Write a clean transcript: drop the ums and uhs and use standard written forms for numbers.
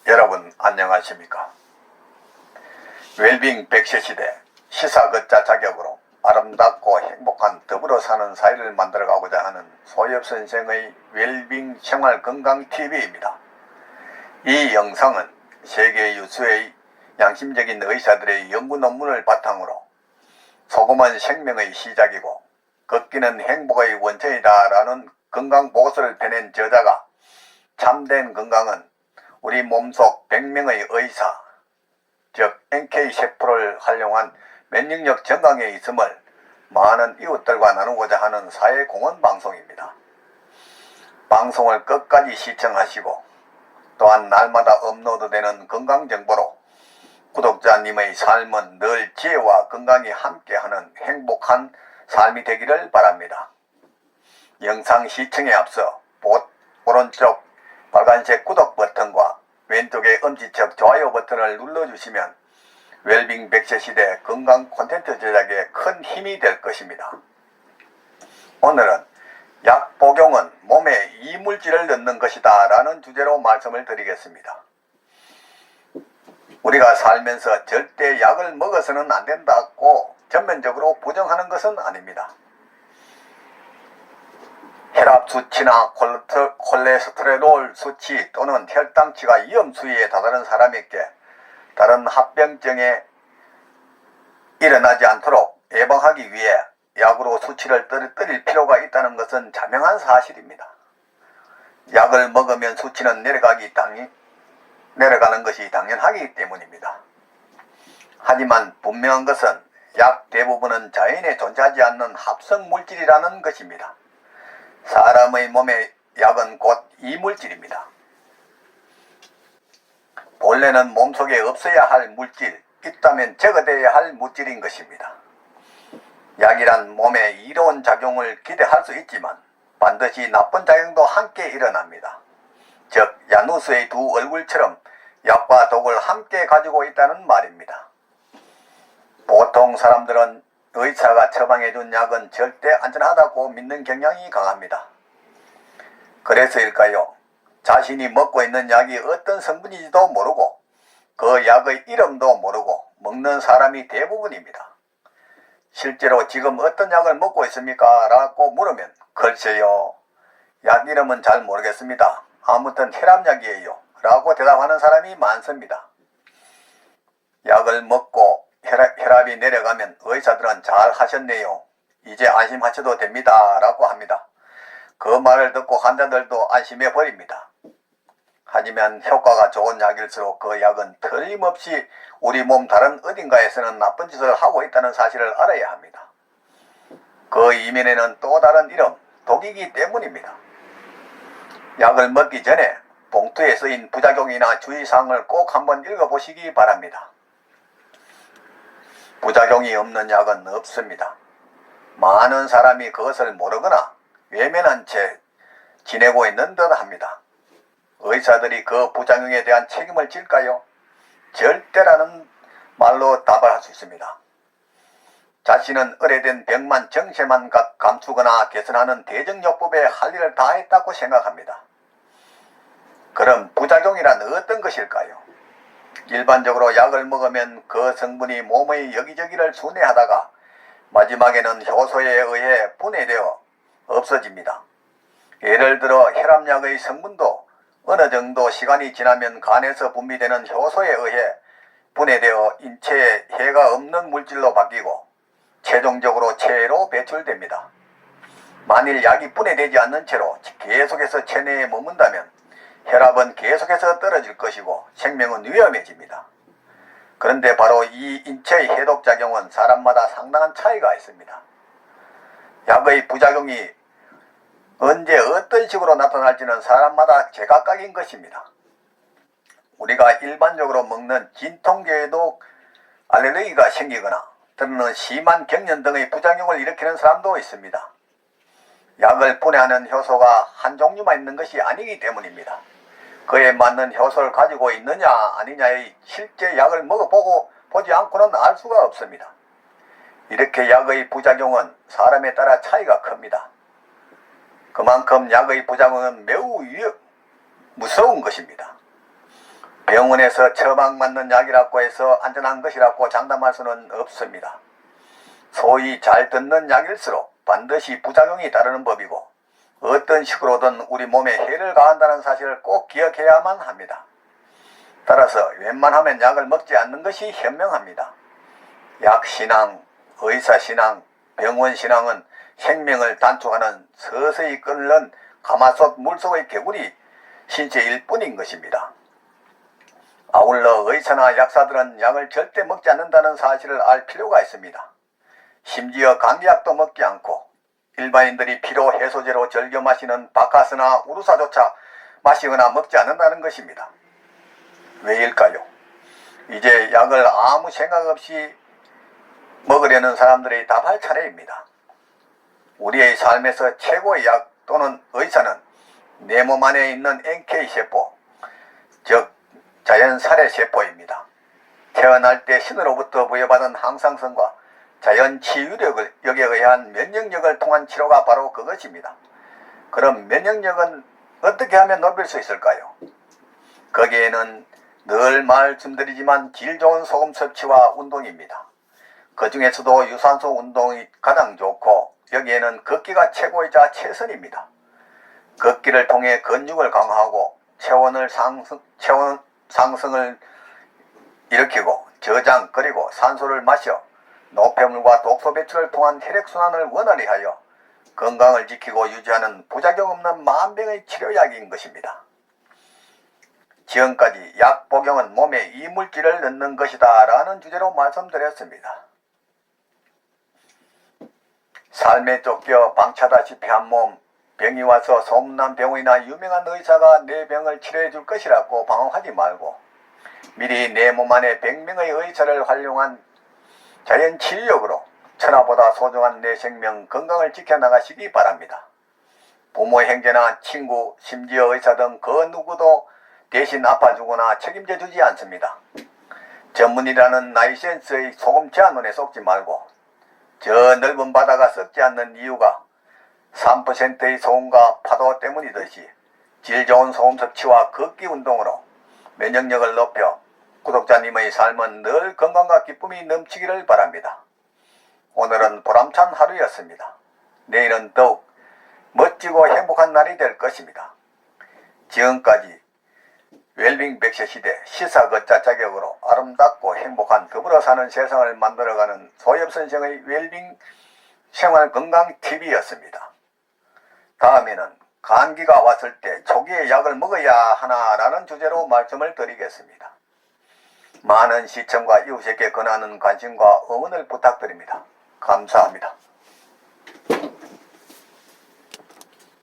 여러분 안녕하십니까? 웰빙 100세 시대 시사걷자 자격으로 아름답고 행복한 더불어 사는 사회를 만들어가고자 하는 소엽 선생의 웰빙 생활건강TV입니다. 이 영상은 세계 유수의 양심적인 의사들의 연구 논문을 바탕으로 소금은 생명의 시작이고 걷기는 행복의 원천이다 라는 건강보고서를 펴낸 저자가 참된 건강은 우리 몸속 100명의 의사, 즉 NK세포를 활용한 면역력 증강에 있음을 많은 이웃들과 나누고자 하는 사회공헌 방송입니다. 방송을 끝까지 시청하시고 또한 날마다 업로드되는 건강정보로 구독자님의 삶은 늘 지혜와 건강이 함께하는 행복한 삶이 되기를 바랍니다. 영상 시청에 앞서 오른쪽 빨간색 구독 버튼과 왼쪽의 엄지척 좋아요 버튼을 눌러주시면 웰빙 100세 시대 건강 콘텐츠 제작에 큰 힘이 될 것입니다. 오늘은 약 복용은 몸에 이물질을 넣는 것이다 라는 주제로 말씀을 드리겠습니다. 우리가 살면서 절대 약을 먹어서는 안 된다고 전면적으로 부정하는 것은 아닙니다. 혈압 수치나 콜레스테롤 수치 또는 혈당치가 위험 수위에 다다른 사람에게 다른 합병증에 일어나지 않도록 예방하기 위해 약으로 수치를 떨어뜨릴 필요가 있다는 것은 자명한 사실입니다. 약을 먹으면 수치는 내려가는 것이 당연하기 때문입니다. 하지만 분명한 것은 약 대부분은 자연에 존재하지 않는 합성 물질이라는 것입니다. 사람의 몸에 약은 곧 이물질입니다. 본래는 몸속에 없어야 할 물질, 있다면 제거되어야 할 물질인 것입니다. 약이란 몸에 이로운 작용을 기대할 수 있지만 반드시 나쁜 작용도 함께 일어납니다. 즉 야누스의 두 얼굴처럼 약과 독을 함께 가지고 있다는 말입니다. 보통 사람들은 의사가 처방해준 약은 절대 안전하다고 믿는 경향이 강합니다. 그래서일까요? 자신이 먹고 있는 약이 어떤 성분인지도 모르고 그 약의 이름도 모르고 먹는 사람이 대부분입니다. 실제로 지금 어떤 약을 먹고 있습니까? 라고 물으면 글쎄요, 약 이름은 잘 모르겠습니다. 아무튼 혈압약이에요 라고 대답하는 사람이 많습니다. 약을 먹고 혈압이 내려가면 의사들은 잘 하셨네요, 이제 안심하셔도 됩니다 라고 합니다. 그 말을 듣고 환자들도 안심해 버립니다. 하지만 효과가 좋은 약일수록 그 약은 틀림없이 우리 몸 다른 어딘가에서는 나쁜 짓을 하고 있다는 사실을 알아야 합니다. 그 이면에는 또 다른 이름, 독이기 때문입니다. 약을 먹기 전에 봉투에 쓰인 부작용이나 주의사항을 꼭 한번 읽어보시기 바랍니다. 부작용이 없는 약은 없습니다. 많은 사람이 그것을 모르거나 외면한 채 지내고 있는 듯 합니다. 의사들이 그 부작용에 대한 책임을 질까요? 절대라는 말로 답을 할 수 있습니다. 자신은 오래된 병만 정체만 감추거나 개선하는 대정요법에 할 일을 다 했다고 생각합니다. 그럼 부작용이란 어떤 것일까요? 일반적으로 약을 먹으면 그 성분이 몸의 여기저기를 순회하다가 마지막에는 효소에 의해 분해되어 없어집니다. 예를 들어 혈압약의 성분도 어느 정도 시간이 지나면 간에서 분비되는 효소에 의해 분해되어 인체에 해가 없는 물질로 바뀌고 최종적으로 체외로 배출됩니다. 만일 약이 분해되지 않는 채로 계속해서 체내에 머문다면 혈압은 계속해서 떨어질 것이고 생명은 위험해집니다. 그런데 바로 이 인체의 해독작용은 사람마다 상당한 차이가 있습니다. 약의 부작용이 언제 어떤 식으로 나타날지는 사람마다 제각각인 것입니다. 우리가 일반적으로 먹는 진통제에도 알레르기가 생기거나 또는 심한 경련 등의 부작용을 일으키는 사람도 있습니다. 약을 분해하는 효소가 한 종류만 있는 것이 아니기 때문입니다. 그에 맞는 효소를 가지고 있느냐 아니냐의 실제 약을 먹어보지 않고는 알 수가 없습니다. 이렇게 약의 부작용은 사람에 따라 차이가 큽니다. 그만큼 약의 부작용은 매우 무서운 것입니다. 병원에서 처방받는 약이라고 해서 안전한 것이라고 장담할 수는 없습니다. 소위 잘 듣는 약일수록 반드시 부작용이 따르는 법이고 어떤 식으로든 우리 몸에 해를 가한다는 사실을 꼭 기억해야만 합니다. 따라서 웬만하면 약을 먹지 않는 것이 현명합니다. 약신앙, 의사신앙, 병원신앙은 생명을 단축하는 서서히 끓는 가마솥 물속의 개구리 신체일 뿐인 것입니다. 아울러 의사나 약사들은 약을 절대 먹지 않는다는 사실을 알 필요가 있습니다. 심지어 감기약도 먹지 않고 일반인들이 피로 해소제로 즐겨 마시는 바카스나 우루사조차 마시거나 먹지 않는다는 것입니다. 왜일까요? 이제 약을 아무 생각 없이 먹으려는 사람들이 답할 차례입니다. 우리의 삶에서 최고의 약 또는 의사는 내 몸 안에 있는 NK세포, 즉 자연살해세포입니다. 태어날 때 신으로부터 부여받은 항상성과 자연 치유력에 의한 면역력을 통한 치료가 바로 그것입니다. 그럼 면역력은 어떻게 하면 높일 수 있을까요? 거기에는 늘 말씀드리지만 질 좋은 소금 섭취와 운동입니다. 그 중에서도 유산소 운동이 가장 좋고 여기에는 걷기가 최고이자 최선입니다. 걷기를 통해 근육을 강화하고 체온 상승을 일으키고 저장 그리고 산소를 마셔 노폐물과 독소 배출을 통한 혈액순환을 원활히 하여 건강을 지키고 유지하는 부작용 없는 만병의 치료약인 것입니다. 지금까지 약 복용은 몸에 이물질을 넣는 것이다 라는 주제로 말씀드렸습니다. 삶에 쫓겨 방치하다시피 한 몸, 병이 와서 소문난 병원이나 유명한 의사가 내 병을 치료해 줄 것이라고 방황하지 말고 미리 내 몸 안에 100명의 의사를 활용한 자연 치유력으로 천하보다 소중한 내 생명 건강을 지켜나가시기 바랍니다. 부모, 형제나 친구, 심지어 의사 등 그 누구도 대신 아파주거나 책임져 주지 않습니다. 전문이라는 라이센스의 소금 제한론에 속지 말고 저 넓은 바다가 썩지 않는 이유가 3%의 소금과 파도 때문이듯이 질 좋은 소금 섭취와 걷기 운동으로 면역력을 높여 구독자님의 삶은 늘 건강과 기쁨이 넘치기를 바랍니다. 오늘은 보람찬 하루였습니다. 내일은 더욱 멋지고 행복한 날이 될 것입니다. 지금까지 웰빙 100세 시대 시사걷자 자격으로 아름답고 행복한 더불어 사는 세상을 만들어가는 소엽선생의 웰빙 생활건강TV였습니다. 다음에는 감기가 왔을 때 초기에 약을 먹어야 하나라는 주제로 말씀을 드리겠습니다. 많은 시청과 이웃에게 권하는 관심과 응원을 부탁드립니다. 감사합니다.